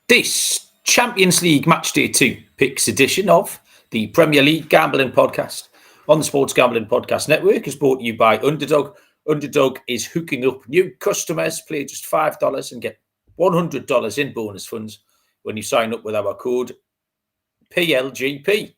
This Champions League Matchday 2 picks edition of the Premier League Gambling Podcast on the Sports Gambling Podcast Network is brought to you by Underdog. Underdog is hooking up new customers. Play just $5 and get $100 in bonus funds when you sign up with our code PLGP.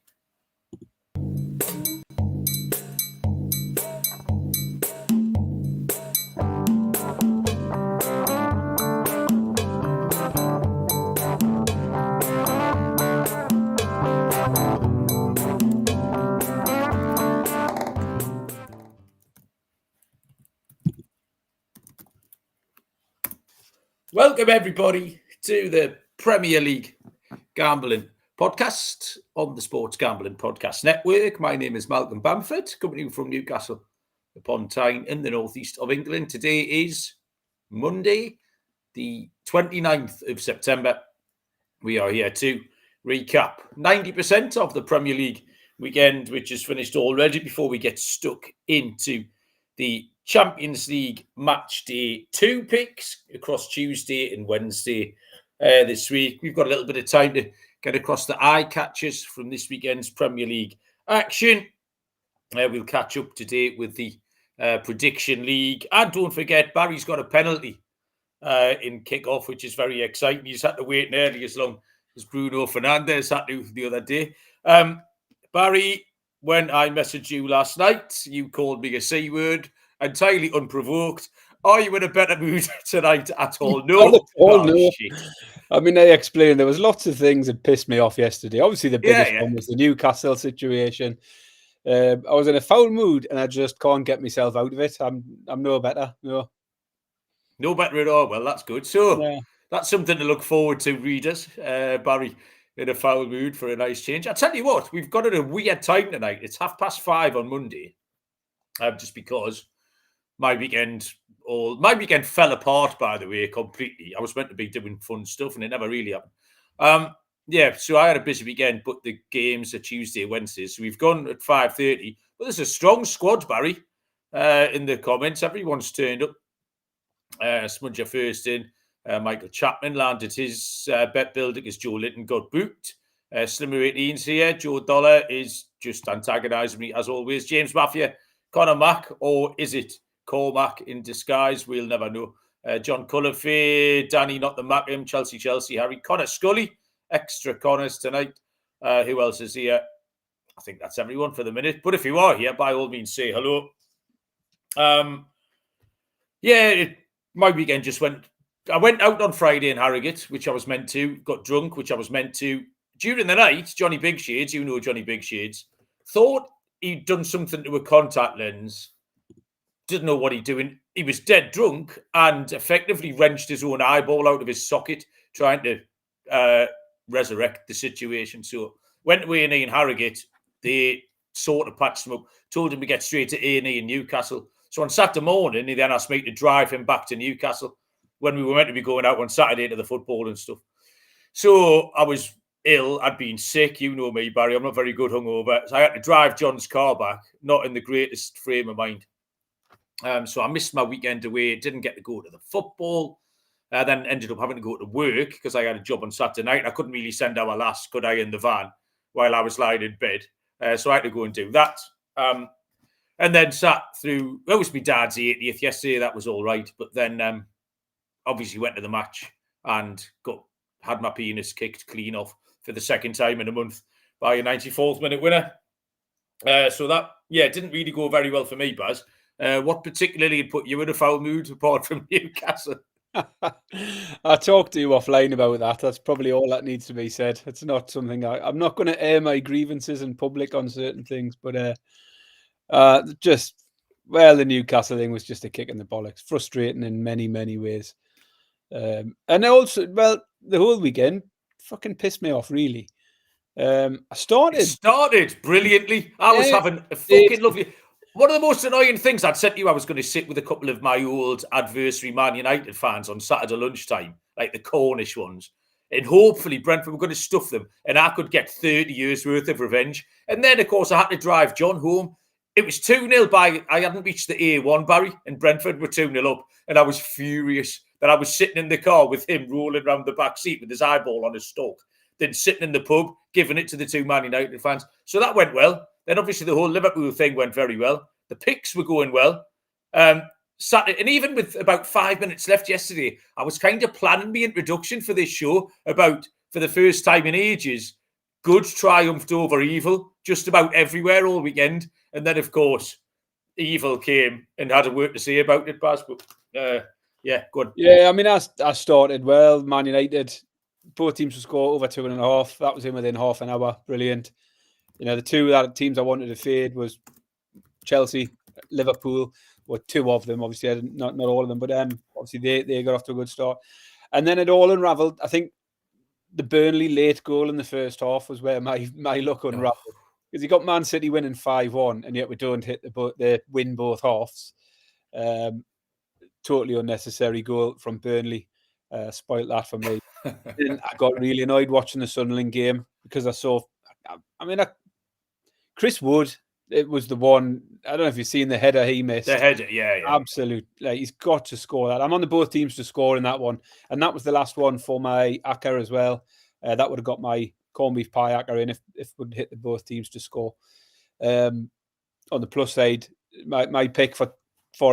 Welcome, everybody, to the Premier League Gambling Podcast on the Sports Gambling Podcast Network. My name is Malcolm Bamford, coming from Newcastle upon Tyne in the northeast of England. Today is Monday, the 29th of September. We are here to recap 90% of the Premier League weekend, which is finished already, before we get stuck into the Champions League Matchday 2 picks across Tuesday and Wednesday this week. We've got a little bit of time to get across the eye catchers from this weekend's Premier League action. We'll catch up to date with the Prediction League. And don't forget, Barry's got a penalty in kick-off, which is very exciting. He's had to wait nearly as long as Bruno Fernandes had to the other day. Barry, when I messaged you last night, you called me a C word, entirely unprovoked. Are you in a better mood tonight at all? No. No. Shit. I mean, I explained there was lots of things that pissed me off yesterday. Obviously, the biggest one was the Newcastle situation. I was in a foul mood and I just can't get myself out of it. I'm no better. No better at all. Well, that's good. So that's something to look forward to, readers. Barry in a foul mood for a nice change. I tell you what, we've got it a weird time tonight. It's 5:30 on Monday, just because my weekend fell apart, by the way, completely. I was meant to be doing fun stuff and it never really happened. So I had a busy weekend, but the games are Tuesday, Wednesday. So we've gone at 5:30. But there's a strong squad, Barry, in the comments. Everyone's turned up. Smudger first in. Michael Chapman landed his bet builder because Joe Linton got booked. Slimmer 18's here. Joe Dollar is just antagonising me as always. James Mafia, Connor Mack, or is it Cormac in disguise? We'll never know. John Cullifay, Danny Not the Mackham, Chelsea, Harry, Connor Scully, extra Connors tonight. Who else is here? I think that's everyone for the minute. But if you are here, by all means, say hello. My weekend just went. I went out on Friday in Harrogate, which I was meant to. Got drunk, which I was meant to. During the night, Johnny Big Shades, you know Johnny Big Shades, thought he'd done something to a contact lens. Didn't know what he'd doing. He was dead drunk and effectively wrenched his own eyeball out of his socket, trying to resurrect the situation. So went to A&E in Harrogate. They sort of patched him up, told him to get straight to A&E in Newcastle. So on Saturday morning, he then asked me to drive him back to Newcastle when we were meant to be going out on Saturday to the football and stuff. So I was ill. I'd been sick. You know me, Barry. I'm not very good hungover. So I had to drive John's car back, not in the greatest frame of mind. So I missed my weekend away. Didn't get to go to the football. Then ended up having to go to work because I had a job on Saturday night. I couldn't really send our lass, could I, in the van while I was lying in bed. So I had to go and do that. And then sat through, it was my dad's 80th yesterday. That was all right. But then obviously went to the match and had my penis kicked clean off for the second time in a month by a 94th minute winner. So that, didn't really go very well for me, Baz. What particularly had put you in a foul mood apart from Newcastle? I talked to you offline about that. That's probably all that needs to be said. It's not something I'm not going to air my grievances in public on certain things, but the Newcastle thing was just a kick in the bollocks. Frustrating in many, many ways. And also, the whole weekend fucking pissed me off, really. It started brilliantly. I was having a fucking lovely... One of the most annoying things I'd said to you, I was going to sit with a couple of my old adversary Man United fans on Saturday lunchtime, like the Cornish ones, and hopefully Brentford were going to stuff them and I could get 30 years worth of revenge. And then, of course, I had to drive John home. It was 2-0 I hadn't reached the A1, Barry, and Brentford were 2-0 up, and I was furious that I was sitting in the car with him rolling around the back seat with his eyeball on his stalk, then sitting in the pub, giving it to the two Man United fans. So that went well. Then obviously the whole Liverpool thing went very well. The picks were going well. Saturday, and even with about 5 minutes left yesterday, I was kind of planning the introduction for this show about, for the first time in ages, good triumphed over evil just about everywhere all weekend. And then, of course, evil came and had a word to say about it, Baz. But yeah, good. Yeah, I mean, I started well. Man United, both teams to score over 2.5. That was in within half an hour. Brilliant. You know, the two teams I wanted to fade was Chelsea, Liverpool. Well, two of them, obviously, not all of them, but obviously they got off to a good start. And then it all unravelled. I think the Burnley late goal in the first half was where my luck unravelled. Because you got Man City winning 5-1, and yet we don't hit the win both halves. Totally unnecessary goal from Burnley. Spoiled that for me. And I got really annoyed watching the Sunderland game because I saw, Chris Wood, it was the one, I don't know if you've seen the header he missed. The header, yeah. Absolute. Like, he's got to score that. I'm on the both teams to score in that one. And that was the last one for my Acker as well. That would have got my corned beef pie Acker in if we'd hit the both teams to score. On the plus side, my pick for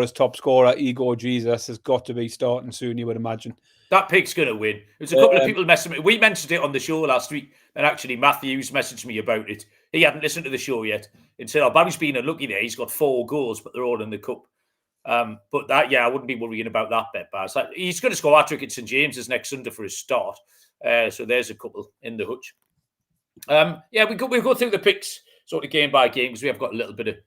his top scorer, Igor Jesus, has got to be starting soon, you would imagine. That pick's going to win. There's a couple of people messaging me. We mentioned it on the show last week, and actually Matthews messaged me about it. He hadn't listened to the show yet and said, Barry's been unlucky there. He's got 4 goals, but they're all in the cup. But that, I wouldn't be worrying about that bet, Baz. He's going to score a hat-trick at St James's next Sunday for his start. So there's a couple in the hutch. We'll go through the picks sort of game by game because we have got a little bit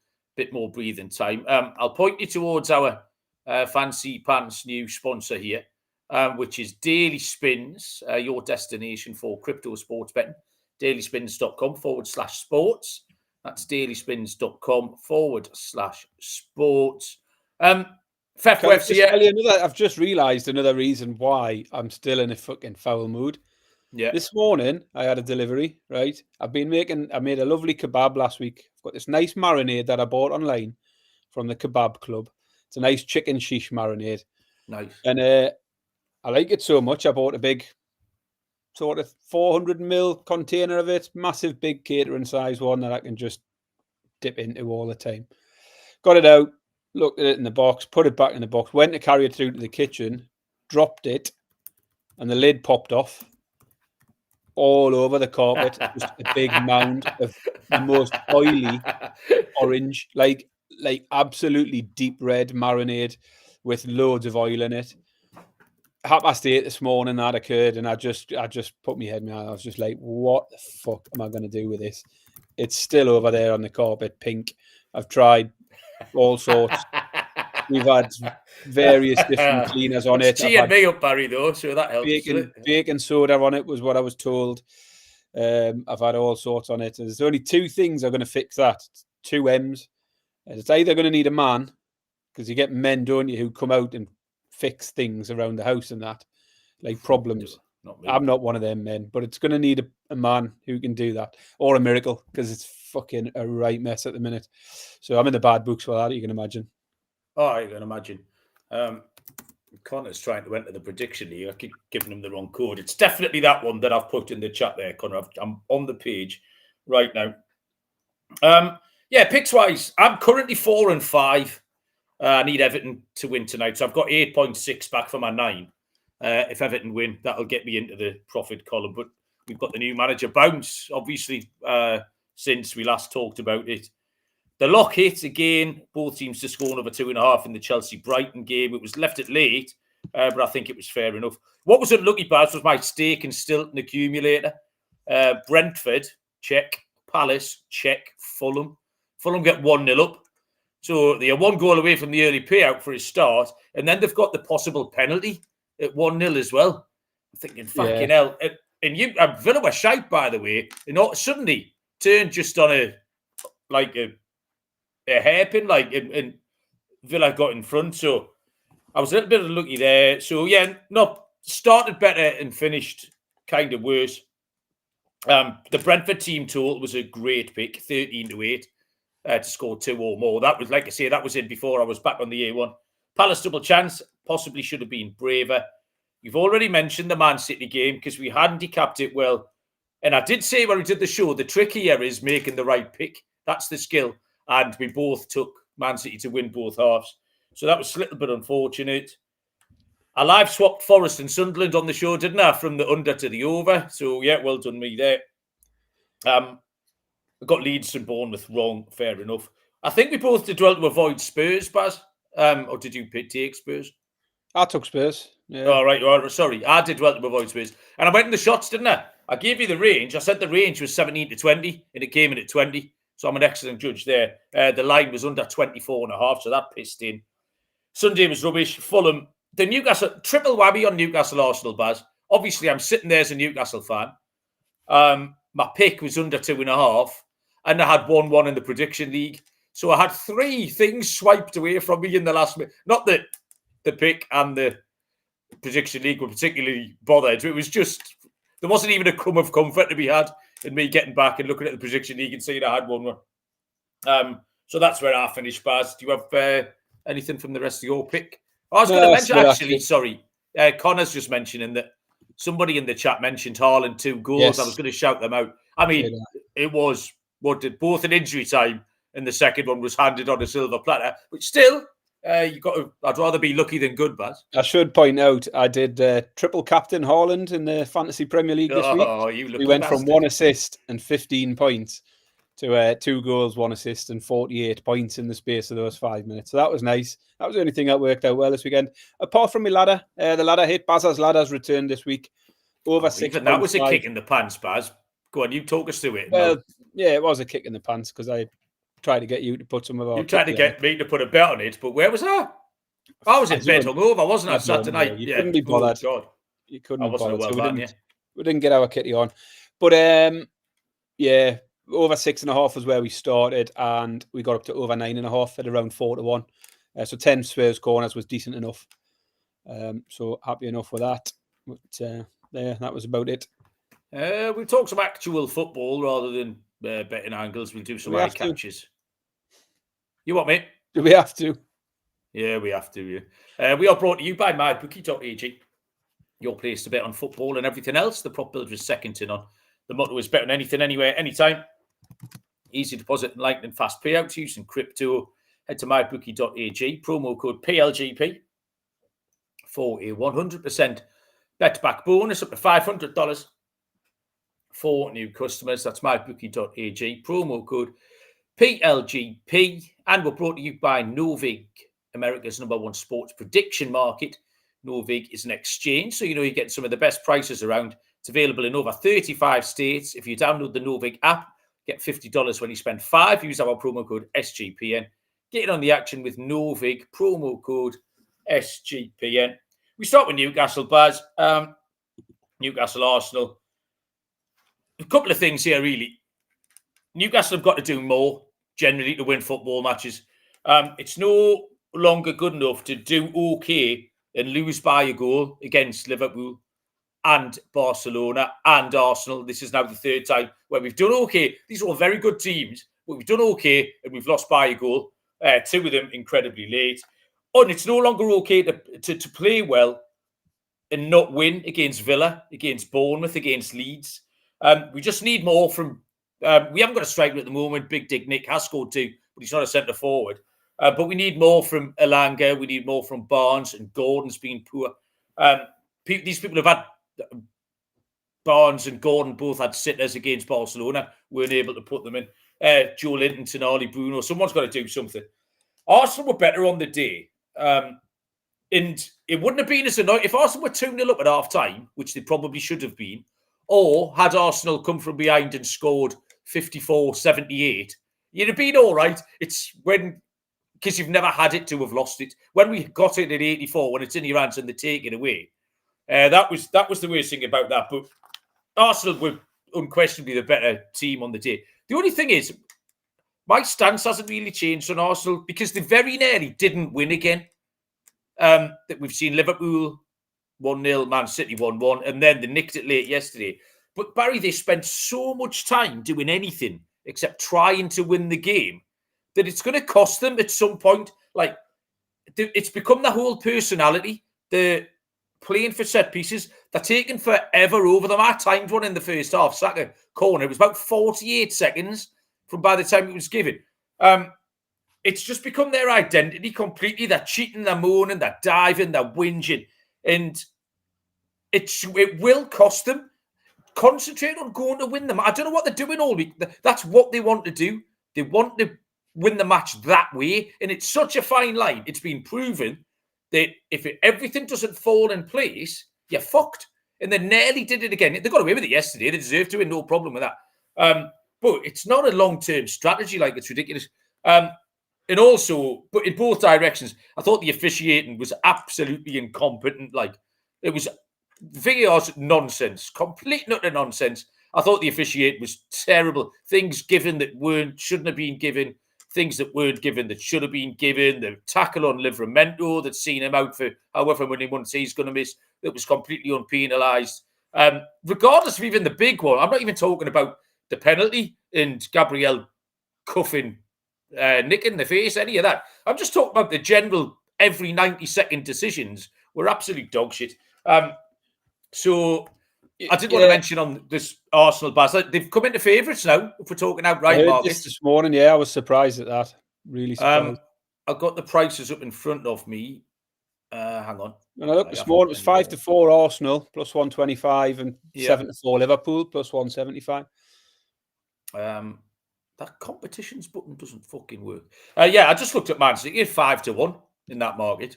more breathing time. I'll point you towards our fancy pants new sponsor here, which is Daily Spins, your destination for crypto sports betting. dailyspins.com/sports. That's dailyspins.com/sports. I've just realised another reason why I'm still in a fucking foul mood. Yeah. This morning I had a delivery, right? I made a lovely kebab last week. I've got this nice marinade that I bought online from the kebab club. It's a nice chicken shish marinade. Nice. And I like it so much, I bought a big sort of 400 ml container of it, massive big catering size one that I can just dip into all the time. Got it out, looked at it in the box, put it back in the box, went to carry it through to the kitchen, dropped it, and the lid popped off all over the carpet. Just a big mound of the most oily orange, like absolutely deep red marinade with loads of oil in it. 8:30 this morning that occurred, and I just put my head in my eye. I was just like, what the fuck am I going to do with this? It's still over there on the carpet, pink. I've tried all sorts. We've had various different cleaners on it. Cheered me up, Barry, though, so that helps. Baking soda on it was what I was told. I've had all sorts on it. There's only 2 things are going to fix that. 2 M's. It's either going to need a man, because you get men, don't you, who come out and fix things around the house and that, like problems. I'm not one of them men, but it's going to need a man who can do that, or a miracle, because it's fucking a right mess at the minute. So I'm in the bad books for that, you can imagine. Oh, I can imagine. Connor's trying to enter the prediction here. I keep giving him the wrong code. It's definitely that one that I've put in the chat there, Connor. I'm on the page right now. Picks-wise, I'm currently 4-5. I need Everton to win tonight. So I've got 8.6 back for my 9. If Everton win, that'll get me into the profit column. But we've got the new manager bounce, obviously, since we last talked about it. The lock hit again. Both teams to score over 2.5 in the Chelsea-Brighton game. It was left it late, but I think it was fair enough. What was unlucky, Baz, was my stake and Stilton accumulator. Brentford, check. Palace, check. Fulham get 1-0 up. So they are 1 goal away from the early payout for his start, and then they've got the possible penalty at 1-0 as well. I'm thinking, fucking hell. And Villa were shite, by the way, and suddenly turned just on a hairpin, and Villa got in front. So I was a little bit unlucky there. So started better and finished kind of worse. The Brentford team total was a great pick, 13-8. To score 2 or more. That was, like I say, that was in before I was back on the A1. Palace double chance. possibly should have been braver. You've already mentioned the Man City game because we handicapped it well. And I did say when we did the show, the trick here is making the right pick. That's the skill. And we both took Man City to win both halves. So that was a little bit unfortunate. I live swapped Forest and Sunderland on the show, didn't I? From the under to the over. So, yeah, well done me there. I got Leeds and Bournemouth wrong. Fair enough. I think we both did well to avoid Spurs, Baz. Or did you take Spurs? I took Spurs. Yeah. All right. Sorry. I did well to avoid Spurs. And I went in the shots, didn't I? I gave you the range. I said the range was 17 to 20, and it came in at 20. So I'm an excellent judge there. The line was under 24.5, so that pissed in. Sunday was rubbish. Fulham. The Newcastle, triple whammy on Newcastle Arsenal, Baz. Obviously, I'm sitting there as a Newcastle fan. My pick was under 2.5, and I had 1-1 in the prediction league. So I had 3 things swiped away from me in the last minute. Not that the pick and the prediction league were particularly bothered. It was just, there wasn't even a crumb of comfort to be had in me getting back and looking at the prediction league and seeing I had 1-1. So that's where I finished, Baz. Do you have anything from the rest of your pick? I was going to mention, actually, sorry, Connor's just mentioning that somebody in the chat mentioned Haaland 2 goals. Yes. I was going to shout them out. I mean, it was both an injury time and the second one was handed on a silver platter. But still, I'd rather be lucky than good, Baz. I should point out, I did triple captain Haaland in the Fantasy Premier League this week. We went from 1 assist and 15 points to 2 goals, 1 assist, and 48 points in the space of those 5 minutes. So that was nice. That was the only thing that worked out well this weekend. Apart from my ladder, the ladder hit. Baz's ladder's returned this week. Over 6. Even that was a kick in the pants, Baz. Go on, you talk us through it. Well, yeah, it was a kick in the pants because I tried to get you to put some of our... You tried to get me to put a bet on it, but where was I? I was in bed hungover, wasn't I, Saturday night? You couldn't be bothered. God. You couldn't be bothered. We didn't get our kitty on. But, yeah... Over 6.5 was where we started, and we got up to over 9.5 at around 4-1. So 10 Spurs corners was decent enough. So happy enough with that. But yeah, that was about it. We'll talk some actual football rather than betting angles. We'll do some eye catches. You what, mate? Do we have to? Yeah, we have to. Yeah. We are brought to you by mybookie.ag. Your place to bet on football and everything else. The prop builder is second to none. The motto is bet on anything, anywhere, anytime. Easy deposit and lightning fast payouts using crypto. Head to mybookie.ag. Promo code PLGP for a 100% bet back bonus up to $500 for new customers. That's mybookie.ag. Promo code PLGP. And we're brought to you by Novig, America's #1 sports prediction market. Novig is an exchange, so you're getting some of the best prices around. It's available in over 35 states. If you download the Novig app, get $50 when you spend $5. Use our promo code SGPN. Get in on the action with Novig, promo code SGPN. We start with Newcastle, Baz. Newcastle, Arsenal. A couple of things here, really. Newcastle have got to do more, generally, to win football matches. It's no longer good enough to do okay and lose by a goal against Liverpool and Barcelona and Arsenal. This is now the 3rd time where we've done okay. These are all very good teams, but we've done okay and we've lost by a goal. 2 of them incredibly late. And it's no longer okay to play well and not win against Villa, against Bournemouth, against Leeds. We just need more from... we haven't got a striker at the moment. Big Dick Nick has scored 2, but he's not a centre forward. But we need more from Elanga. We need more from Barnes, and Gordon's been poor. These people have had... Barnes and Gordon both had sitters against Barcelona. Weren't able to put them in. Joe Linton, Tonali, Bruno. Someone's got to do something. Arsenal were better on the day. And it wouldn't have been as annoying if Arsenal were 2-0 up at half time, which they probably should have been, or had Arsenal come from behind and scored 54-78, you'd have been all right. It's because you've never had it to have lost it. When we got it at 84, when it's in your hands and they take it away, that was the worst thing about that. But Arsenal were unquestionably the better team on the day. The only thing is, my stance hasn't really changed on Arsenal because they very nearly didn't win again. That we've seen Liverpool 1-0, Man City 1-1, and then they nicked it late yesterday. But Barry, they spent so much time doing anything except trying to win the game that it's going to cost them at some point. Like, it's become the whole personality. The playing for set pieces, they're taking forever over them. I timed one in the first half, Saka corner. It was about 48 seconds from by the time it was given. It's just become their identity completely. They're cheating, they're moaning, they're diving, they're whinging. And it will cost them. Concentrate on going to win them. I don't know what they're doing all week. That's what they want to do. They want to win the match that way. And it's such a fine line. It's been proven that if everything doesn't fall in place, you're fucked. And they nearly did it again. They got away with it yesterday. They deserve to win, no problem with that. But it's not a long-term strategy. Like, it's ridiculous. And also, but in both directions, I thought the officiating was absolutely incompetent. Like, it was VAR's nonsense, complete and utter nonsense. I thought the officiating was terrible. Things given that shouldn't have been given. Things that weren't given that should have been given. The tackle on Livramento that's seen him out for however many months he's going to miss, that was completely unpenalised. Regardless of even the big one, I'm not even talking about the penalty and Gabriel cuffing Nick in the face, any of that. I'm just talking about the general every 90-second decisions were absolute dog shit. So I did want to mention on this Arsenal Barca, they've come into favourites now, if we're talking outright markets. This morning, I was surprised at that. Really surprised. I've got the prices up in front of me. Hang on. When I looked this morning, it was 5-4 Arsenal, plus 125, and 7-4 Liverpool, plus 175. That competitions button doesn't fucking work. I just looked at Man City, 5-1 in that market.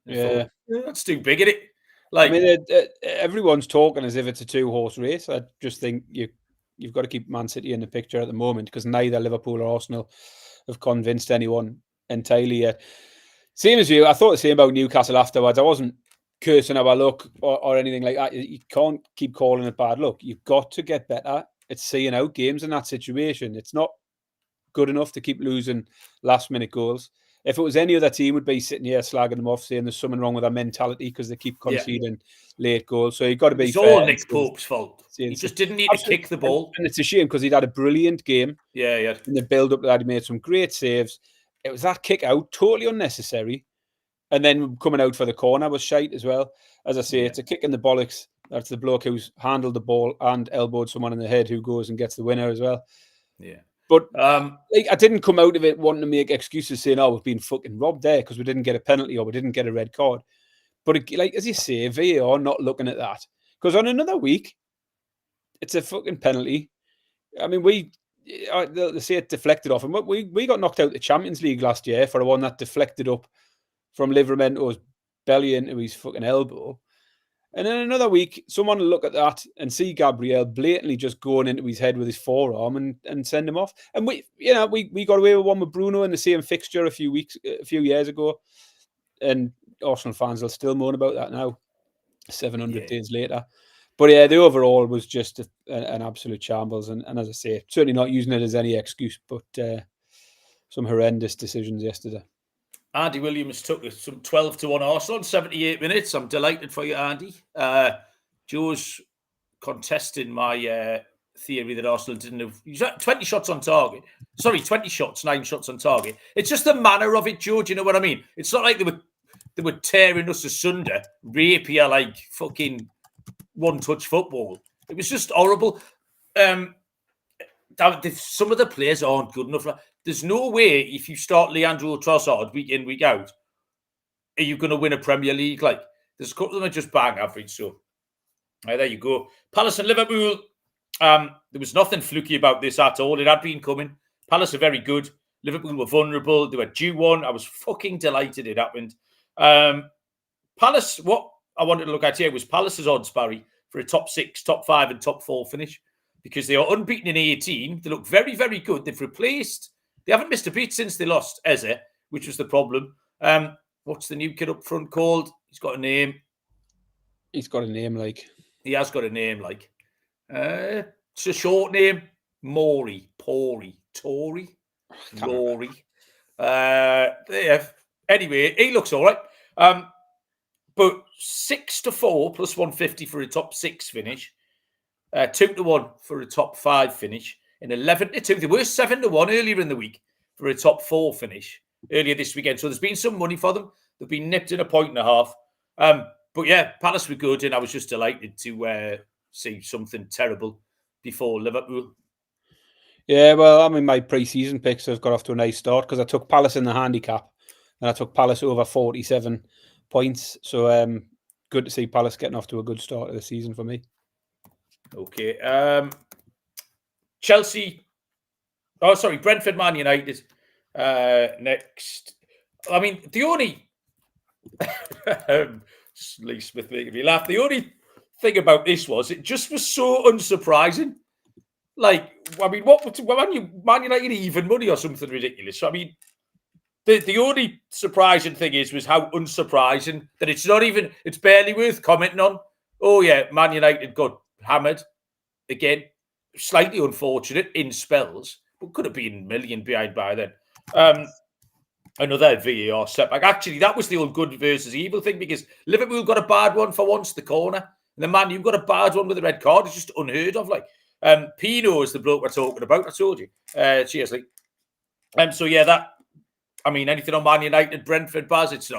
Thought, that's too big, isn't it? Like, I mean, everyone's talking as if it's a two-horse race. I just think you've got to keep Man City in the picture at the moment, because neither Liverpool or Arsenal have convinced anyone entirely yet. Same as you, I thought the same about Newcastle afterwards. I wasn't cursing our luck or anything like that. You can't keep calling it bad luck. You've got to get better at seeing out games in that situation. It's not good enough to keep losing last-minute goals. If it was any other team, would be sitting here slagging them off, saying there's something wrong with their mentality because they keep conceding late goals. So you've got to be fair. It's all Nick Pope's fault. He just didn't need to kick the ball. And it's a shame because he'd had a brilliant game. Yeah. In the build-up to that, he made some great saves. It was that kick out, totally unnecessary. And then coming out for the corner was shite as well. As I say, it's a kick in the bollocks. That's the bloke who's handled the ball and elbowed someone in the head who goes and gets the winner as well. Yeah. But I didn't come out of it wanting to make excuses saying, we've been fucking robbed there because we didn't get a penalty or we didn't get a red card. But as you say, VAR not looking at that. Because on another week, it's a fucking penalty. I mean, they say it deflected off. And we got knocked out the Champions League last year for a one that deflected up from Livramento's belly into his fucking elbow. And then another week, someone will look at that and see Gabriel blatantly just going into his head with his forearm and send him off. And we got away with one with Bruno in the same fixture a few years ago. And Arsenal fans will still moan about that now, 700 days later. But the overall was just an absolute shambles. And as I say, certainly not using it as any excuse, but some horrendous decisions yesterday. Andy Williams took some 12-1 Arsenal in 78 minutes. I'm delighted for you, Andy. Joe's contesting my theory that Arsenal didn't have 20 shots on target. Sorry, 20 shots, 9 shots on target. It's just the manner of it, Joe. Do you know what I mean? It's not like they were tearing us asunder, rapier like fucking one-touch football. It was just horrible. Some of the players aren't good enough. There's no way if you start Leandro Trossard week in, week out, are you going to win a Premier League? Like, there's a couple of them are just bang average. So, there you go. Palace and Liverpool. There was nothing fluky about this at all. It had been coming. Palace are very good. Liverpool were vulnerable. They were due one. I was fucking delighted it happened. Palace, what I wanted to look at here was Palace's odds, Barry, for a top 6, top 5 and top 4 finish. Because they are unbeaten in 18. They look very, very good. They haven't missed a beat since they lost Eze, which was the problem. What's the new kid up front called? He's got a name. He's got a name like. He has got a name like. It's a short name. Tory. Rory. Anyway, he looks all right. But 6-4 plus 150 for a top 6 finish. 2-1 for a top 5 finish, and 11-2. They were 7-1 earlier in the week for a top 4 finish earlier this weekend. So there's been some money for them. They've been nipped in a point and a half. But yeah, Palace were good, and I was just delighted to see something terrible before Liverpool. Yeah, well, I mean, my pre-season picks have got off to a nice start because I took Palace in the handicap, and I took Palace over 47 points. So good to see Palace getting off to a good start of the season for me. Okay. Chelsea. Oh, sorry, Brentford, Man United. Next. I mean, the only Lee Smith making me laugh. The only thing about this was it just was so unsurprising. Like, I mean, what Man United even money or something ridiculous? So, I mean, the only surprising thing was how unsurprising that it's barely worth commenting on. Oh yeah, Man United got hammered again. Slightly unfortunate in spells, but could have been a million behind by then. Another VAR setback. Actually, that was the old good versus evil thing because Liverpool got a bad one for once, the corner. And the Man, you've got a bad one with a red card. It's just unheard of. Like, Pino is the bloke we're talking about. I told you. Cheers, Lee. So, yeah, I mean, anything on Man United, Brentford, Baz, it's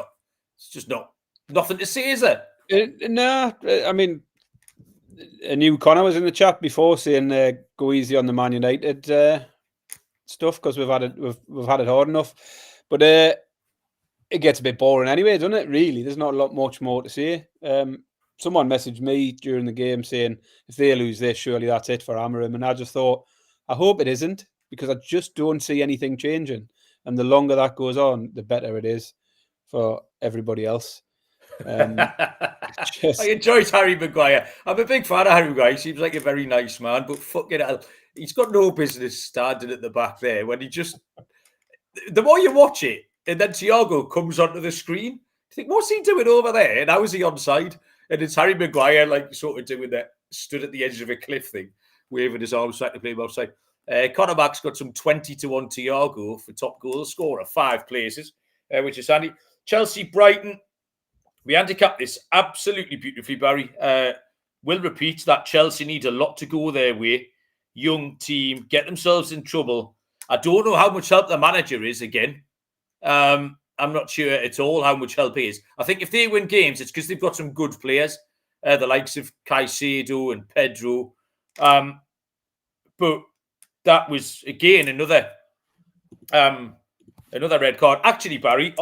just nothing to say, is there? No, I mean, a new Connor was in the chat before saying go easy on the Man United stuff because we've had it hard enough. But it gets a bit boring anyway, doesn't it? Really, there's not much more to say. Someone messaged me during the game saying if they lose this, surely that's it for Amorim. And I just thought, I hope it isn't because I just don't see anything changing. And the longer that goes on, the better it is for everybody else. I enjoyed Harry Maguire. I'm a big fan of Harry Maguire. He seems like a very nice man, but fucking hell, he's got no business standing at the back there when he just... The more you watch it, and then Thiago comes onto the screen, you think, what's he doing over there? And how is he onside? And it's Harry Maguire, like, sort of doing that, stood at the edge of a cliff thing, waving his arms trying to play him offside. Conor Mack's got some 20-1 Thiago for top goal scorer, 5 places, which is handy. Chelsea, Brighton. We handicap this absolutely beautifully, Barry. We'll repeat that Chelsea need a lot to go their way. Young team, get themselves in trouble. I don't know how much help the manager is again. I'm not sure at all how much help he is. I think if they win games, it's because they've got some good players, the likes of Caicedo and Pedro. But that was, again, another red card. Actually, Barry,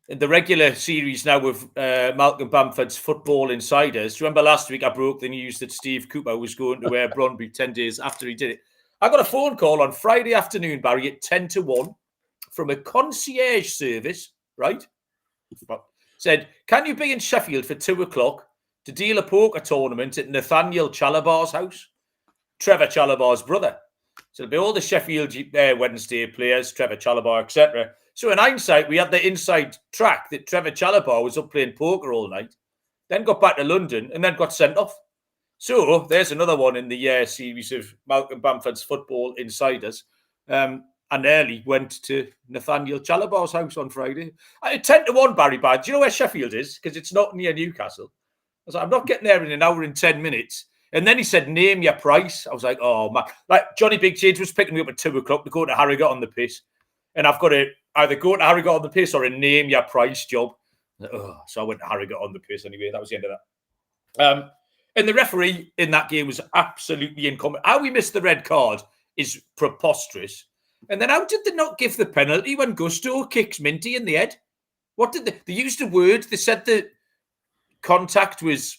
in the regular series now with Malcolm Bamford's Football Insiders. Do you remember last week I broke the news that Steve Cooper was going to Brøndby 10 days after he did it? I got a phone call on Friday afternoon, Barry, at 10-1 from a concierge service, right? Said, can you be in Sheffield for 2 o'clock to deal a poker tournament at Nathaniel Chalabar's house? Trevor Chalabar's brother. So it'll be all the Sheffield Wednesday players, Trevor Chalabar, etc. So in hindsight, we had the inside track that Trevor Chalabar was up playing poker all night, then got back to London and then got sent off. So there's another one in the series of Malcolm Bamford's Football Insiders. And early went to Nathaniel Chalabar's house on Friday. 10-1, Barry Bad. Do you know where Sheffield is? Because it's not near Newcastle. I was like, I'm not getting there in an hour and 10 minutes. And then he said, name your price. I was like, oh, man. Like, Johnny Big Change was picking me up at 2 o'clock to go to Harrogate on the piss. And I've got to either go to Harrogate on the piss or a name your price job. So I went to Harrogate on the piss anyway. That was the end of that. And the referee in that game was absolutely incompetent. How we missed the red card is preposterous. And then how did they not give the penalty when Gusto kicks Minty in the head? What did they used a word. They said the contact was,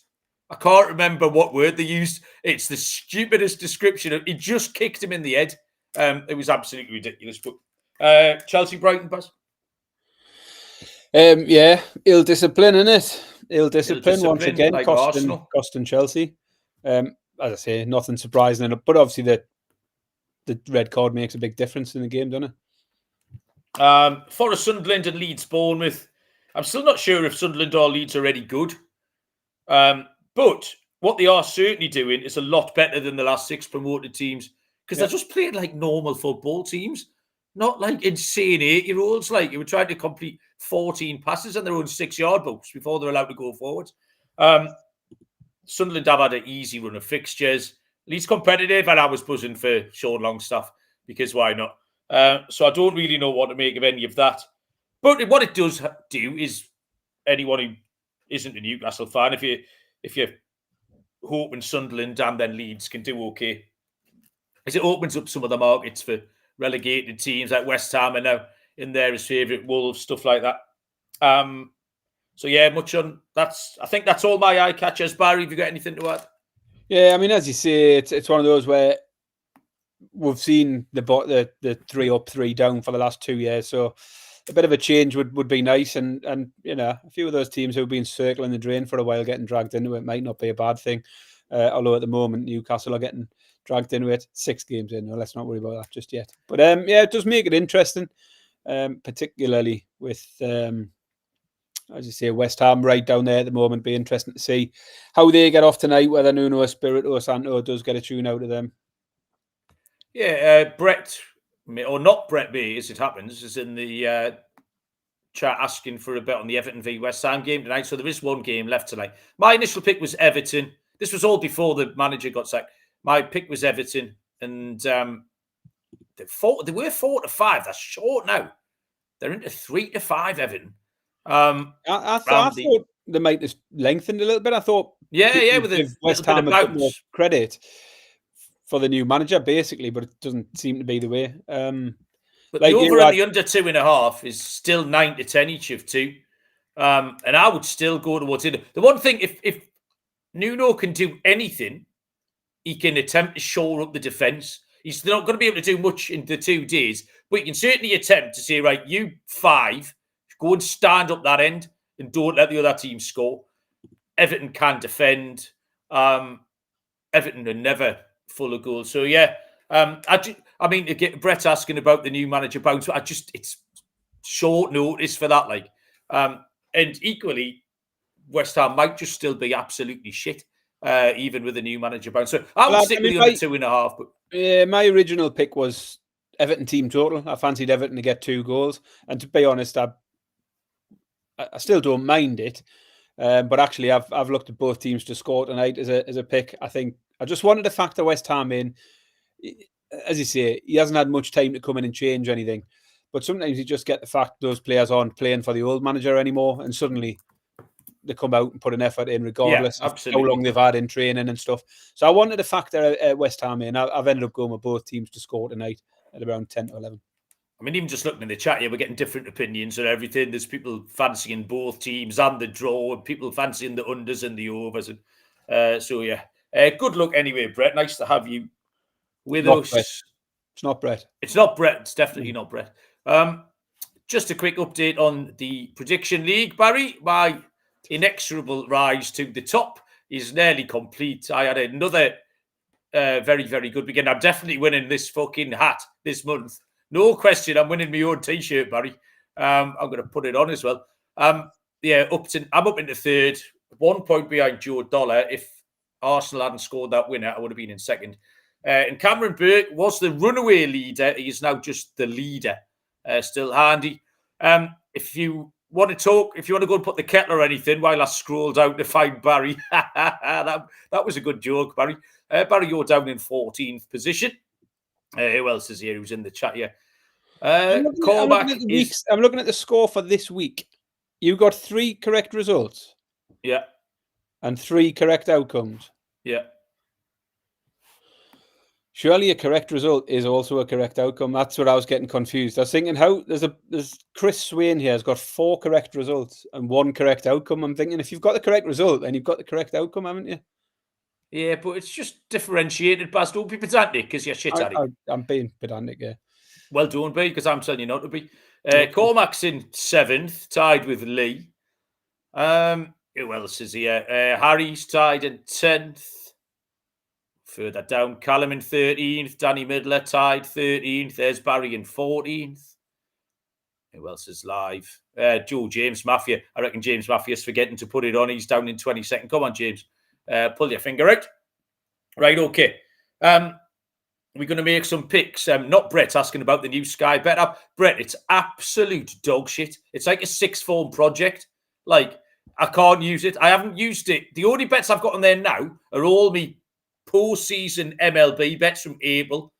I can't remember what word they used. It's the stupidest description. He just kicked him in the head. It was absolutely ridiculous. But Chelsea, Brighton, Buzz? Yeah, ill discipline, innit? Ill discipline once again, like costing Chelsea. As I say, nothing surprising, but obviously the red card makes a big difference in the game, doesn't it? Forest, Sunderland and Leeds, Bournemouth. I'm still not sure if Sunderland or Leeds are any good. But what they are certainly doing is a lot better than the last 6 promoted teams because they're just playing like normal football teams, not like insane 8-year-olds. Like you were trying to complete 14 passes on their own 6-yard box before they're allowed to go forward. Sunderland have had an easy run of fixtures. Least competitive, and I was buzzing for Sean Longstaff because why not? So I don't really know what to make of any of that. But what it does do is anyone who isn't a Newcastle fan, if you're hoping Sunderland and then Leeds can do okay, is it opens up some of the markets for relegated teams like West Ham and now in there as favourite, Wolves, stuff like that. So yeah, much on that's. I think that's all my eye catchers. Barry, have you got anything to add? Yeah, I mean, as you say, it's one of those where we've seen the 3 up, 3 down for the last 2 years. So a bit of a change would be nice. And a few of those teams who've been circling the drain for a while getting dragged into it might not be a bad thing. Although at the moment Newcastle are getting dragged into it 6 games in. No, let's not worry about that just yet. But it does make it interesting, particularly with as you say, West Ham right down there at the moment. Be interesting to see how they get off tonight, whether Nuno Espirito Santo does get a tune out of them. Yeah, Brett, or not Brett B, as it happens, is in the chat asking for a bet on the Everton v West Ham game tonight. So there is one game left tonight. My initial pick was Everton. This was all before the manager got sacked. My pick was Everton, and they were 4-5. That's short now. They're into 3-5, Everton. I thought they might have lengthened a little bit. I thought, with give West Ham a bit more credit for the new manager, basically, but it doesn't seem to be the way. But the over and the under 2.5 is still 9-10 each of 2, and I would still go towards it. The one thing, if Nuno can do anything, he can attempt to shore up the defence. He's not going to be able to do much in the 2 days, but he can certainly attempt to say, right, you 5. Go and stand up that end and don't let the other team score. Everton can defend. Everton are never full of goals. So, yeah. I mean, again, Brett asking about the new manager bounce. It's short notice for that. And equally, West Ham might just still be absolutely shit, even with the new manager bounce. So I would stick with the other 2.5. But my original pick was Everton team total. I fancied Everton to get 2 goals. And to be honest, I still don't mind it, but actually, I've looked at both teams to score tonight as a pick. I think I just wanted to factor West Ham in. As you say, he hasn't had much time to come in and change anything, but sometimes you just get the fact those players aren't playing for the old manager anymore, and suddenly they come out and put an effort in, regardless of how long they've had in training and stuff. So I wanted to factor West Ham in. I've ended up going with both teams to score tonight at around 10-11. I mean, even just looking in the chat here, we're getting different opinions on everything. There's people fancying both teams and the draw, and people fancying the unders and the overs. And so, yeah. Good luck anyway, Brett. Nice to have you with us. Brett. It's not Brett. It's not Brett. It's definitely not Brett. Just a quick update on the Prediction League, Barry. My inexorable rise to the top is nearly complete. I had another very, very good weekend. I'm definitely winning this fucking hat this month. No question, I'm winning my own T-shirt, Barry. I'm going to put it on as well. I'm up into 3rd, 1 point behind Joe Dollar. If Arsenal hadn't scored that winner, I would have been in 2nd. And Cameron Burke was the runaway leader. He is now just the leader. Still handy. If you want to go and put the kettle or anything while I scrolled out to find Barry, that was a good joke, Barry. Barry, you're down in 14th position. Who else is here who's in the chat here? I'm looking at the score for this week. You got 3 correct results. Yeah. And 3 correct outcomes. Yeah. Surely a correct result is also a correct outcome. That's what I was getting confused. I was thinking there's Chris Swain here has got 4 correct results and 1 correct outcome. I'm thinking if you've got the correct result, then you've got the correct outcome, haven't you? Yeah, but it's just differentiated, Baz. Don't be pedantic because you're shit at it. I'm being pedantic, yeah. Well, don't be, because I'm telling you not to be. Cormac's in 7th, tied with Lee. Who else is here? Harry's tied in 10th. Further down, Callum in 13th. Danny Midler tied 13th. There's Barry in 14th. Who else is live? James Mafia. I reckon James Mafia's forgetting to put it on. He's down in 22nd. Come on, James. Pull your finger out. Right, okay. We're going to make some picks. Not Brett asking about the new Sky Bet app. Brett, it's absolute dog shit. It's like a 6th form project. Like, I can't use it. I haven't used it. The only bets I've got on there now are all me postseason MLB bets from April.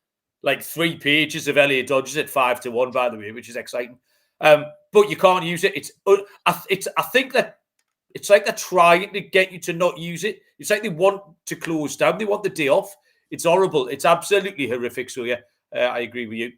Like 3 pages of LA Dodgers at 5-1, by the way, which is exciting. But you can't use it. I think that it's like they're trying to get you to not use it. It's like they want to close down. They want the day off. It's horrible. It's absolutely horrific. So, yeah, I agree with you.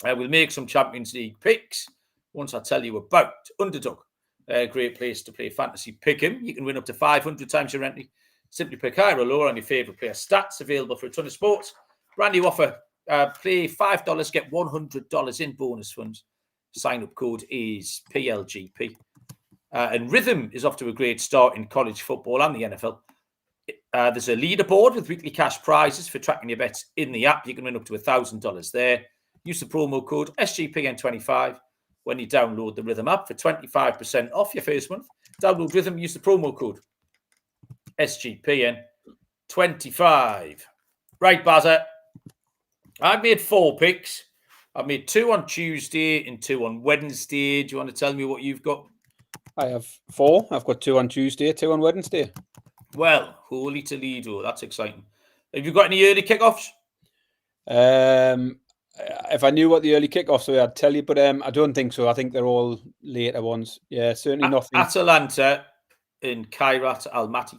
We'll make some Champions League picks once I tell you about Underdog. A great place to play fantasy pick'em. You can win up to 500 times your entry. Simply pick higher or lower on your favourite player stats. Available for a ton of sports. Brand new offer. Play $5, get $100 in bonus funds. Sign-up code is PLGP. And Rhythm is off to a great start in college football and the NFL. There's a leaderboard with weekly cash prizes for tracking your bets in the app. You can win up to $1,000 there. Use the promo code SGPN25 when you download the Rhythm app for 25% off your first month. Download Rhythm, use the promo code SGPN25. Right, Bazza. I've made 4 picks. I've made 2 on Tuesday and 2 on Wednesday. Do you want to tell me what you've got? I have 4. I've got 2 on Tuesday, 2 on Wednesday. Well, holy Toledo. That's exciting. Have you got any early kickoffs? If I knew what the early kickoffs were, I'd tell you, but I don't think so. I think they're all later ones. Yeah, certainly nothing. Atalanta and Kairat Almaty.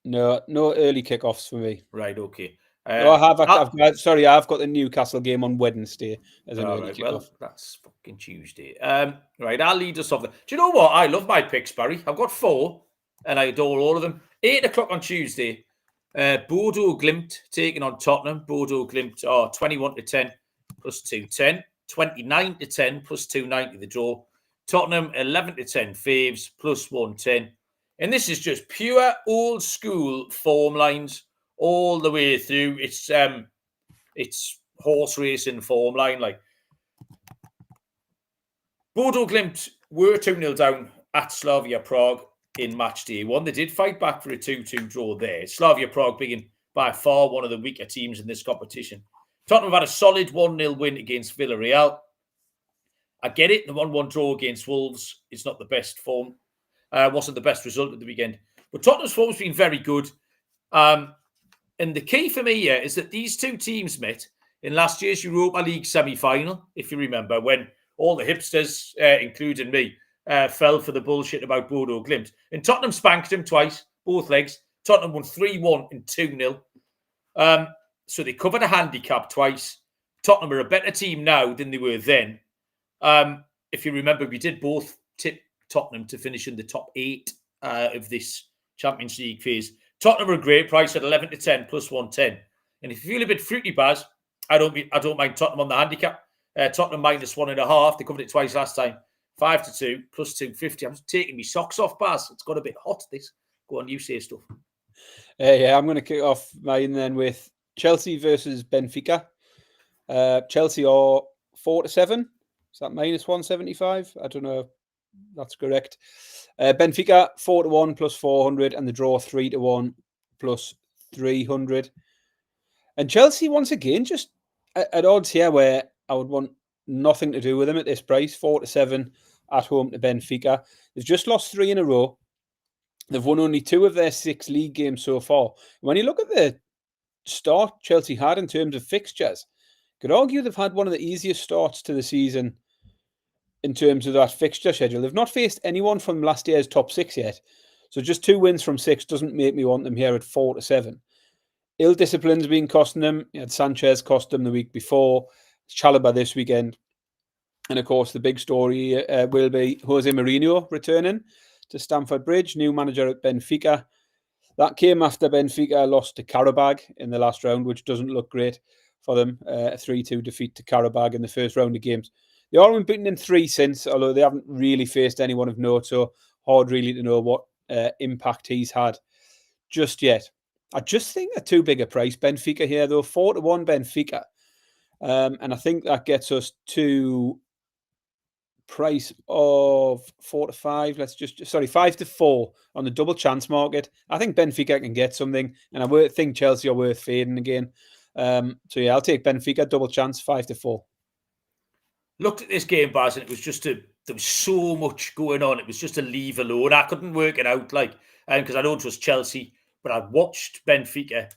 No early kickoffs for me. Right, okay. No, I've got the Newcastle game on Wednesday as an early kickoff. Well, that's fucking Tuesday. Right, I'll lead us off. Do you know what? I love my picks, Barry. I've got 4, and I adore all of them. 8 o'clock on Tuesday. Bodo Glimt taking on Tottenham. Bodo Glimt are 21-10 plus 210. 29-10 plus 290 the draw. Tottenham 11-10 faves plus 110. And this is just pure old school form lines all the way through. It's horse racing form line. Like Bodo Glimt were 2-0 down at Slavia Prague in match day 1. They did fight back for a 2-2 draw there. Slavia Prague being by far one of the weaker teams in this competition. Tottenham have had a solid 1-0 win against Villarreal. I get it. The 1-1 draw against Wolves is not the best form. Wasn't the best result at the weekend. But Tottenham's form's been very good. And the key for me here is that these two teams met in last year's Europa League semi-final, if you remember, when all the hipsters, including me, fell for the bullshit about Bodo Glimt. And Tottenham spanked them twice, both legs. Tottenham won 3-1 and 2-0. So they covered a handicap twice. Tottenham are a better team now than they were then. If you remember, we did both tip Tottenham to finish in the top 8 of this Champions League phase. Tottenham are a great price at 11-10 plus 110. And if you feel a bit fruity, Baz, I don't mind Tottenham on the handicap. Tottenham minus 1.5. They covered it twice last time. 5-2 plus 250. I'm just taking my socks off, Baz. It's got a bit hot, this. Go on, you say stuff. Yeah, I'm going to kick off mine then with Chelsea versus Benfica. Chelsea are 4-7. Is that minus 175? I don't know if that's correct. Benfica 4-1 plus 400, and the draw 3-1 plus 300. And Chelsea once again just at odds here where I would want nothing to do with them at this price. 4-7 at home to Benfica. They've just lost 3 in a row. They've won only 2 of their 6 league games so far. When you look at the start Chelsea had in terms of fixtures, could argue they've had one of the easiest starts to the season in terms of that fixture schedule. They've not faced anyone from last year's top 6 yet. So just 2 wins from 6 doesn't make me want them here at 4-7. Ill discipline's been costing them. You had Sanchez cost them the week before. Chalobah this weekend. And of course, the big story will be Jose Mourinho returning to Stamford Bridge, new manager at Benfica. That came after Benfica lost to Qarabag in the last round, which doesn't look great for them. A 3-2 defeat to Qarabag in the first round of games. They are unbeaten in 3 since, although they haven't really faced anyone of note, so hard really to know what impact he's had just yet. I just think a too big a price, Benfica here, though. 4-1 Benfica. And I think that gets us to price of 4-5. 5-4 on the double chance market. I think Benfica can get something, and I think Chelsea are worth fading again. So yeah, I'll take Benfica double chance 5-4. Looked at this game, Baz, and it was just there was so much going on. It was just a leave alone. I couldn't work it out, because I don't trust Chelsea. But I watched Benfica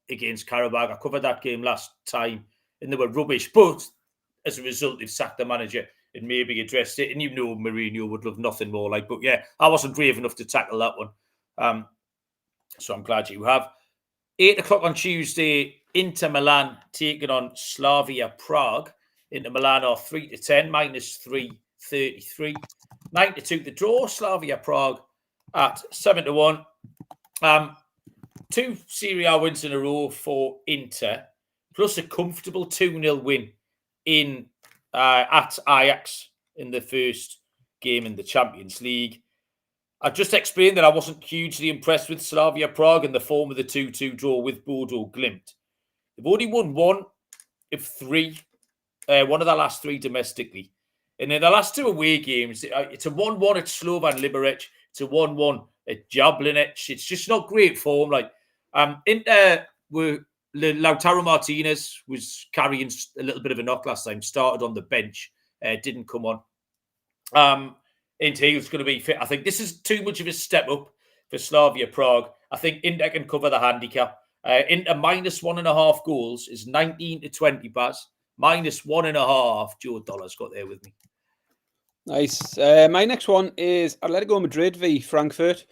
against Qarabag. I covered that game last time, and they were rubbish. But as a result, they've sacked the manager. and maybe addressed it. And Mourinho would love nothing more like. But yeah, I wasn't brave enough to tackle that one. So I'm glad you have. 8 o'clock on Tuesday, Inter Milan taking on Slavia Prague. Inter Milan are 3-10, -333. 9-2 the draw. Slavia Prague at 7-1. 2 Serie A wins in a row for Inter, plus a comfortable 2-0 win at Ajax in the first game in the Champions League. I just explained that I wasn't hugely impressed with Slavia Prague in the form of the 2-2 draw with Bodo Glimt. They've only won 1 of 3, one of the last 3 domestically. And in the last 2 away games, it's a 1-1 at Slovan Liberec, it's a 1-1 at Jablonec. It's just not great form. Inter Lautaro Martinez was carrying a little bit of a knock last time, started on the bench, didn't come on. He's going to be fit. I think this is too much of a step up for Slavia Prague. I think Inter can cover the handicap. Inter -1.5 goals is 19-20, Baz. -1.5. Joe Dollar's got there with me. Nice. My next one is Atletico Madrid v Frankfurt.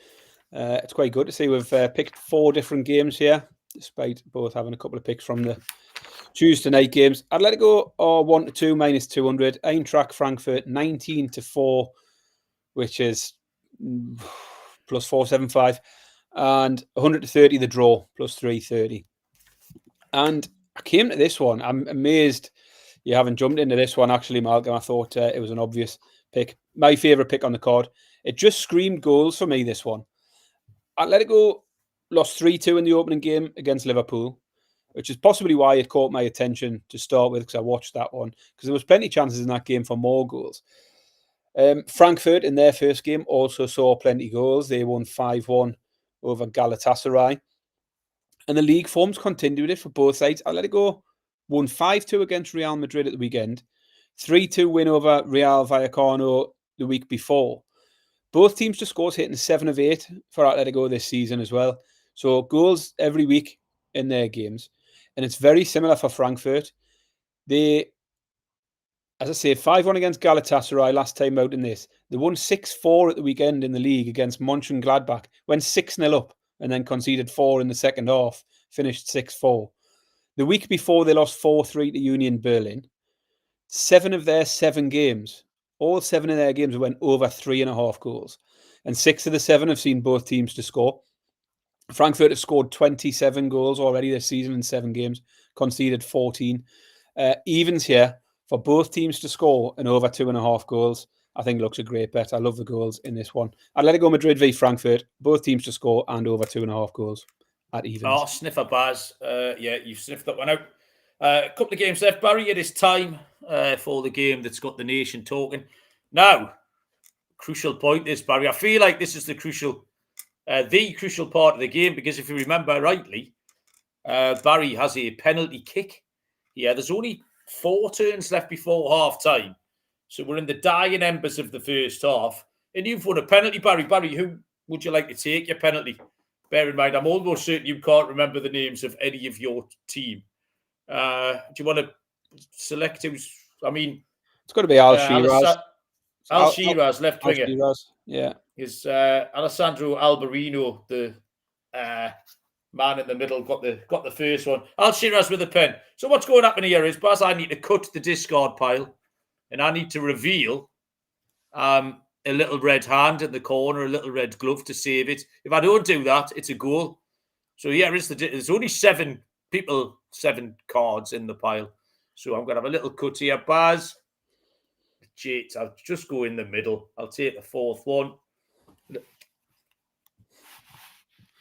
It's quite good to see we've picked 4 different games here, despite both having a couple of picks from the Tuesday night games. Atletico are 1-2, -200. Eintracht Frankfurt 19-4, which is +475, and 100-30 the draw, +330. And I came to this one. I'm amazed you haven't jumped into this one, actually, Malcolm. I thought it was an obvious pick. My favourite pick on the card. It just screamed goals for me, this one. Atletico lost 3-2 in the opening game against Liverpool, which is possibly why it caught my attention to start with, because I watched that one, because there was plenty of chances in that game for more goals. Frankfurt, in their first game, also saw plenty of goals. They won 5-1 over Galatasaray. And the league forms continued it for both sides. Atletico won 5-2 against Real Madrid at the weekend. 3-2 win over Real Vallecano the week before. Both teams to scores hitting 7 of 8 for Atletico this season as well. So goals every week in their games. And it's very similar for Frankfurt. They, as I say, 5-1 against Galatasaray last time out in this. They won 6-4 at the weekend in the league against Mönchengladbach. Went 6-0 up and then conceded 4 in the second half. Finished 6-4. The week before, they lost 4-3 to Union Berlin. 7 of their 7 games, all 7 of their games went over 3.5 goals. And 6 of the 7 have seen both teams to score. Frankfurt have scored 27 goals already this season in 7 games, conceded 14. Evens here for both teams to score and over 2.5 goals, I think looks a great bet. I love the goals in this one. Atletico Madrid v Frankfurt, both teams to score and over 2.5 goals at evens. Oh, sniffer Baz. Yeah, you've sniffed that one out. A couple of games left, Barry. It is time for the game that's got the nation talking. Now, crucial point is, Barry, I feel like this is the crucial part of the game, because if you remember rightly, Barry has a penalty kick. Yeah, there's only 4 turns left before half time. So we're in the dying embers of the first half. And you've won a penalty, Barry. Barry, who would you like to take your penalty? Bear in mind, I'm almost certain you can't remember the names of any of your team. Do you want to select who's? I mean, it's got to be Al Shiraz. Al Shiraz, left winger. Yeah. Is Alessandro Alberino, the man in the middle, got the first one. Al Shiraz with a pen. So what's going to happen here is, Baz, I need to cut the discard pile, and I need to reveal a little red hand in the corner, a little red glove to save it. If I don't do that, it's a goal. So here is there's only 7 cards in the pile. So I'm going to have a little cut here. Baz, Jate, I'll just go in the middle. I'll take the 4th one.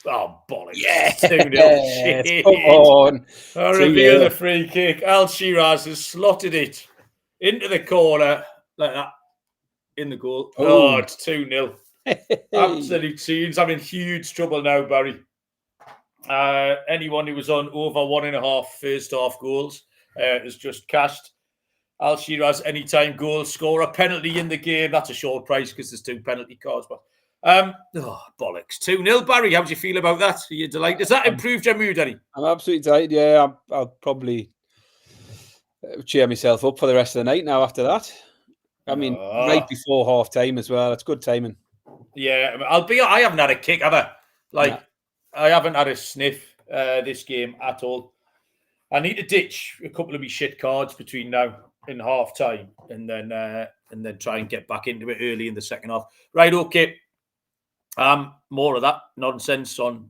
Oh, bollocks. Yeah. 2-0. Come on. I reveal the free kick. Al Shiraz has slotted it into the corner like that. In the goal. Oh, it's 2-0. Absolute scenes. I'm in huge trouble now, Barry. Anyone who was on over 1.5 first half goals has just cashed. Al Shiraz, anytime goal scorer, penalty in the game. That's a short price because there's 2 penalty cards. But bollocks. 2-0, Barry. How do you feel about that? Are you delighted? Has that improved your mood, Eddie? I'm absolutely delighted. Yeah, I'll probably cheer myself up for the rest of the night now after that. I mean, right before half time as well. It's good timing. Yeah, I haven't had a kick, have I? Like, I haven't had a sniff this game at all. I need to ditch a couple of me shit cards between now and half time, and then try and get back into it early in the second half. Right, okay. More of that nonsense on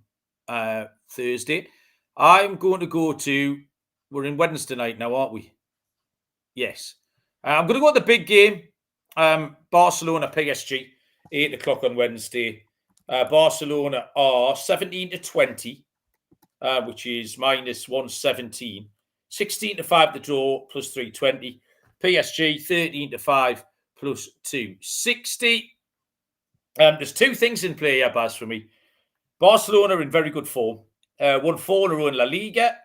Thursday. I'm going to go to. We're in Wednesday night now, aren't we? Yes. I'm going to go to the big game. Barcelona PSG, 8 o'clock on Wednesday. Barcelona are 17-20. Which is minus 117. 16-5 the draw, plus 320. PSG 13-5, plus 260. There's two things in play here, Baz, for me. Barcelona are in very good form. Won 4 in a row in La Liga.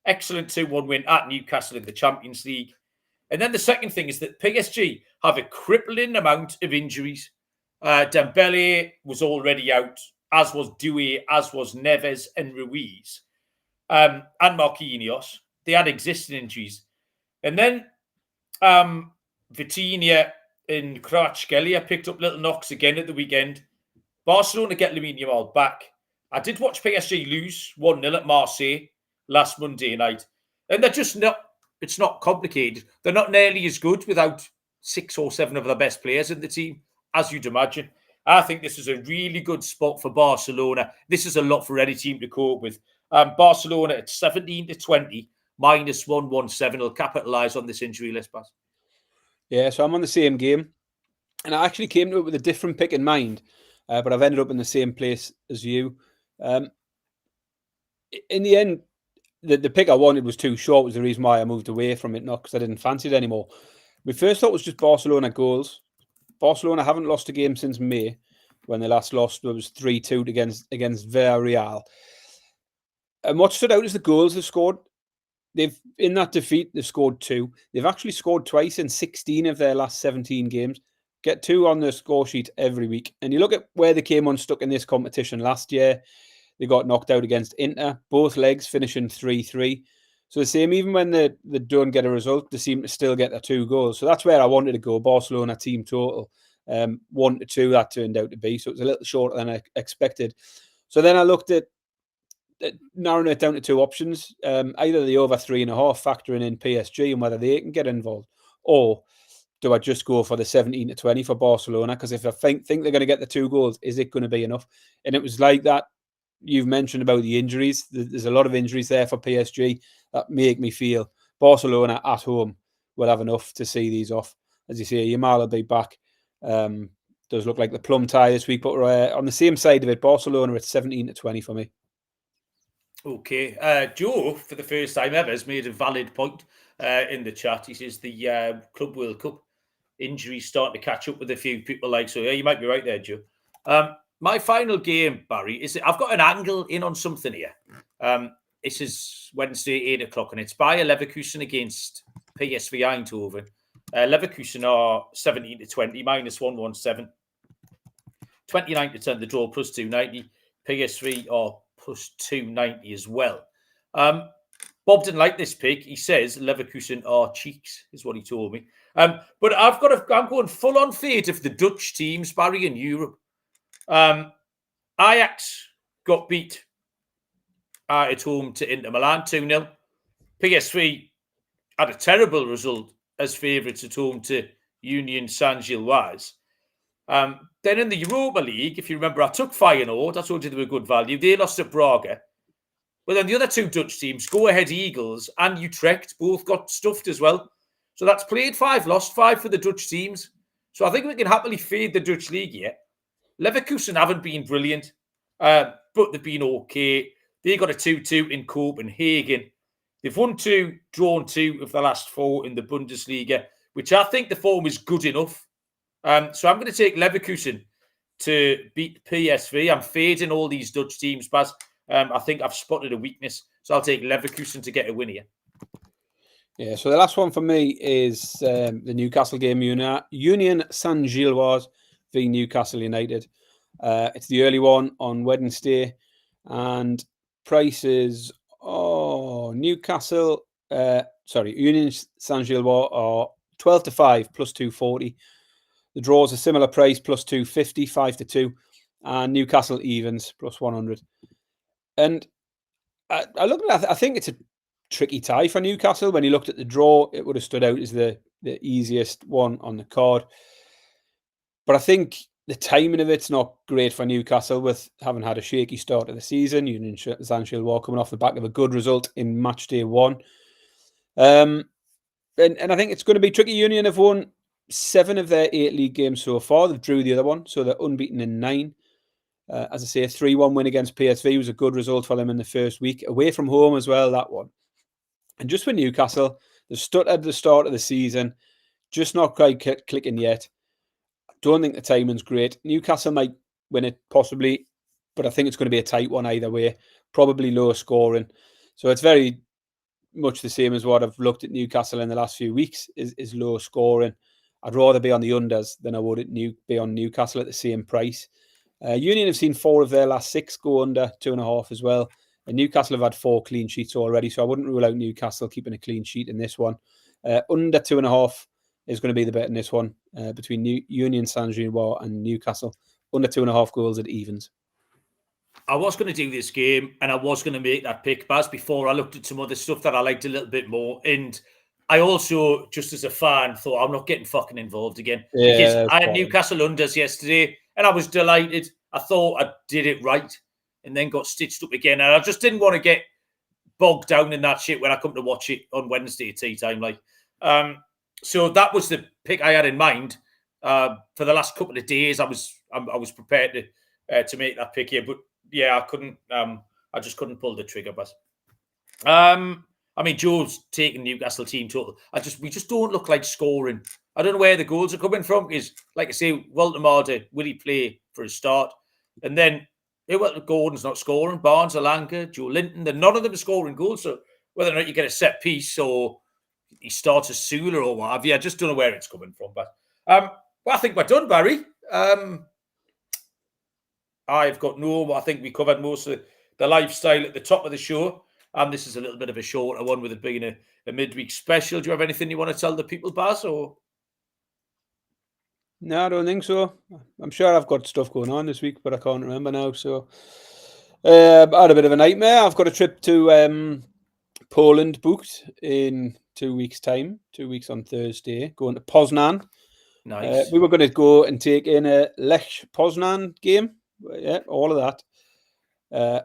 Excellent 2-1 win at Newcastle in the Champions League. And then the second thing is that PSG have a crippling amount of injuries. Dembele was already out, as was Doué, as was Neves and Ruiz. And Marquinhos, they had existing injuries. And then Vitinha and Kvaratskhelia picked up little knocks again at the weekend. Barcelona get Lamine Yamal back. I did watch PSG lose 1-0 at Marseille last Monday night. And they're just not, it's not complicated. They're not nearly as good without 6 or 7 of the best players in the team, as you'd imagine. I think this is a really good spot for Barcelona. This is a lot for any team to cope with. Barcelona at 17-20, minus 117 will capitalise on this injury list, Baz. Yeah, so I'm on the same game. And I actually came to it with a different pick in mind, but I've ended up in the same place as you. In the end, the pick I wanted was too short, was the reason why I moved away from it, not because I didn't fancy it anymore. My first thought was just Barcelona goals. Barcelona haven't lost a game since May, when they last lost. It was 3-2 against Villarreal. And what stood out is the goals they've scored. In that defeat, they've scored 2. They've actually scored twice in 16 of their last 17 games. Get 2 on the score sheet every week. And you look at where they came unstuck in this competition last year. They got knocked out against Inter, both legs finishing 3-3. So the same, even when they don't get a result, they seem to still get their 2 goals. So that's where I wanted to go. Barcelona team total 1-2, that turned out to be. So it was a little shorter than I expected. So then I looked at narrowing it down to 2 options, either the over 3.5 factoring in PSG and whether they can get involved, or do I just go for the 17-20 for Barcelona? Because if I think they're going to get the 2 goals, is it going to be enough? And it was like that. You've mentioned about the injuries. There's a lot of injuries there for PSG that make me feel Barcelona at home will have enough to see these off. As you say, Yamal will be back. Does look like the plum tie this week, but on the same side of it, Barcelona at 17-20 for me. Okay. Joe, for the first time ever, has made a valid point in the chat. He says the Club World Cup injuries starting to catch up with a few people. So yeah, you might be right there, Joe. My final game, Barry, is I've got an angle in on something here. This is Wednesday, 8 o'clock, and it's Bayer Leverkusen against PSV Eindhoven. Leverkusen are 17-20, minus 117. 29-10 the draw, plus 290. PSV are plus 290 as well. Bob didn't like this pick. He says Leverkusen are cheeks, is what he told me. But I'm going full on fate of the Dutch teams, Barry, in Europe. Ajax got beat at home to Inter Milan 2-0. PSV had a terrible result as favourites at home to Union Saint-Gilloise. Then in the Europa League, if you remember, I took Feyenoord. I told you they were good value. They lost at Prague. But then the other 2 Dutch teams, Go Ahead Eagles and Utrecht, both got stuffed as well. So that's played 5, lost 5 for the Dutch teams. So I think we can happily fade the Dutch league here. Leverkusen haven't been brilliant, but they've been okay. They got a 2-2 in Copenhagen. They've won 2, drawn 2 of the last 4 in the Bundesliga, which I think the form is good enough. So I'm going to take Leverkusen to beat PSV. I'm fading all these Dutch teams, Baz. I think I've spotted a weakness. So I'll take Leverkusen to get a win here. Yeah, so the last one for me is the Newcastle game, Union Saint-Gilloise v Newcastle United. It's the early one on Wednesday, and prices, Union Saint-Gilloise are 12-5 plus 240. The draws a similar price, plus 250, 5-2, and Newcastle evens, plus 100. And I looked at that. I think it's a tricky tie for Newcastle. When you looked at the draw, it would have stood out as the easiest one on the card. But I think the timing of it's not great for Newcastle, with having had a shaky start of the season. Union Saint-Gilloise coming off the back of a good result in Matchday 1. And I think it's going to be tricky. Union have won 7 of their 8 league games so far. They've drew the other one, so they're unbeaten in 9. As I say, a 3-1 win against PSV was a good result for them in the first week. Away from home as well, that one. And just with Newcastle, they stuttered at the start of the season, just not quite clicking yet. Don't think the timing's great. Newcastle might win it, possibly, but I think it's going to be a tight one either way. Probably low scoring. So it's very much the same as what I've looked at Newcastle in the last few weeks, is low scoring. I'd rather be on the unders than I would be on Newcastle at the same price. Union have seen 4 of their last 6 go under 2.5 as well. And Newcastle have had 4 clean sheets already, so I wouldn't rule out Newcastle keeping a clean sheet in this one. Under 2.5 is going to be the bet in this one, between Union Saint-Gilloise and Newcastle. Under 2.5 goals at evens. I was going to do this game, and I was going to make that pick, Baz, before I looked at some other stuff that I liked a little bit more. And I also, just as a fan, thought I'm not getting fucking involved again. Because I had Newcastle unders yesterday, and I was delighted. I thought I did it right, and then got stitched up again. And I just didn't want to get bogged down in that shit when I come to watch it on Wednesday at tea time. So that was the pick I had in mind. For the last couple of days, I was prepared to make that pick here, but yeah, I couldn't. I just couldn't pull the trigger. But I mean, Joe's taking Newcastle team total. We just don't look like scoring. I don't know where the goals are coming from. Because, like I say, Waldemar, will he play for a start? And then Gordon's not scoring. Barnes, Alanga, Joe Linton, none of them are scoring goals. So whether or not you get a set piece or he starts a Sula or what have you, I just don't know where it's coming from. But well, I think we're done, Barry. I've got I think we covered most of the lifestyle at the top of the show. And this is a little bit of a shorter one with it being a midweek special. Do you have anything you want to tell the people, Baz? Or? No, I don't think so. I'm sure I've got stuff going on this week, but I can't remember now. So I had a bit of a nightmare. I've got a trip to Poland booked in 2 weeks' time, 2 weeks on Thursday, going to Poznan. Nice. We were going to go and take in a Lech Poznan game. Yeah, all of that.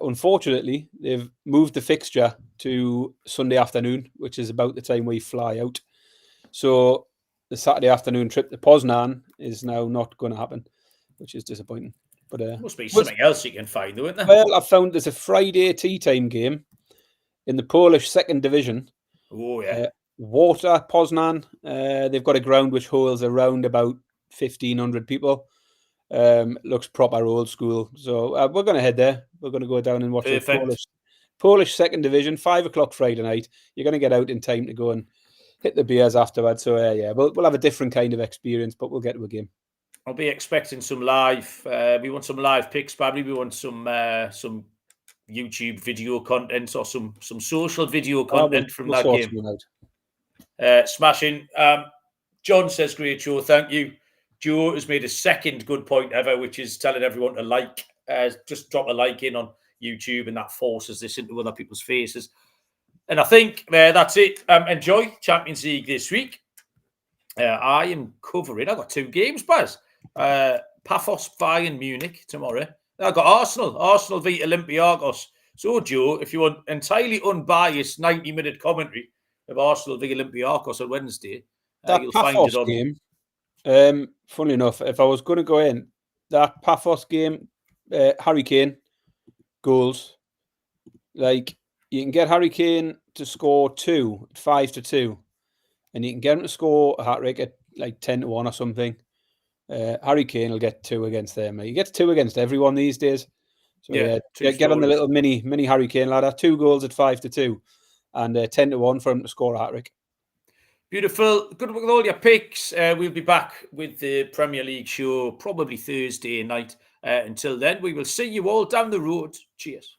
Unfortunately, they've moved the fixture to Sunday afternoon, which is about the time we fly out. So the Saturday afternoon trip to Poznan is now not going to happen, which is disappointing. But must be something else you can find, though, isn't there? Well, I found there's a Friday tea time game in the Polish second division. Oh, yeah. Water Poznan. They've got a ground which holds around about 1,500 people. Looks proper old school. So we're going to head there. We're going to go down and watch the Polish second division, 5:00 Friday night. You're going to get out in time to go and hit the beers afterwards. So yeah, we'll have a different kind of experience, but we'll get to a game. I'll be expecting some live. We want some live picks, probably. We want some YouTube video content or some social video content from that game. Smashing. John says, great show. Thank you. Joe has made a second good point ever, which is telling everyone to like. Just drop a like in on YouTube, and that forces this into other people's faces. And I think that's it. Enjoy Champions League this week. I am covering. I've got 2 games, Baz. Paphos Bayern Munich tomorrow. I've got Arsenal v Olympiacos. So, Joe, if you want entirely unbiased 90-minute commentary of Arsenal v Olympiacos on Wednesday, you'll find it on game. Funnily enough, if I was going to go in that Paphos game, Harry Kane goals, like you can get Harry Kane to score 2 at 5-2, and you can get him to score a hat trick at like 10-1 or something. Harry Kane will get 2 against them. He gets 2 against everyone these days. So yeah, get on the little mini Harry Kane ladder. 2 goals at 5-2, and 10-1 for him to score a hat trick. Beautiful. Good luck with all your picks. We'll be back with the Premier League show probably Thursday night. Until then, we will see you all down the road. Cheers.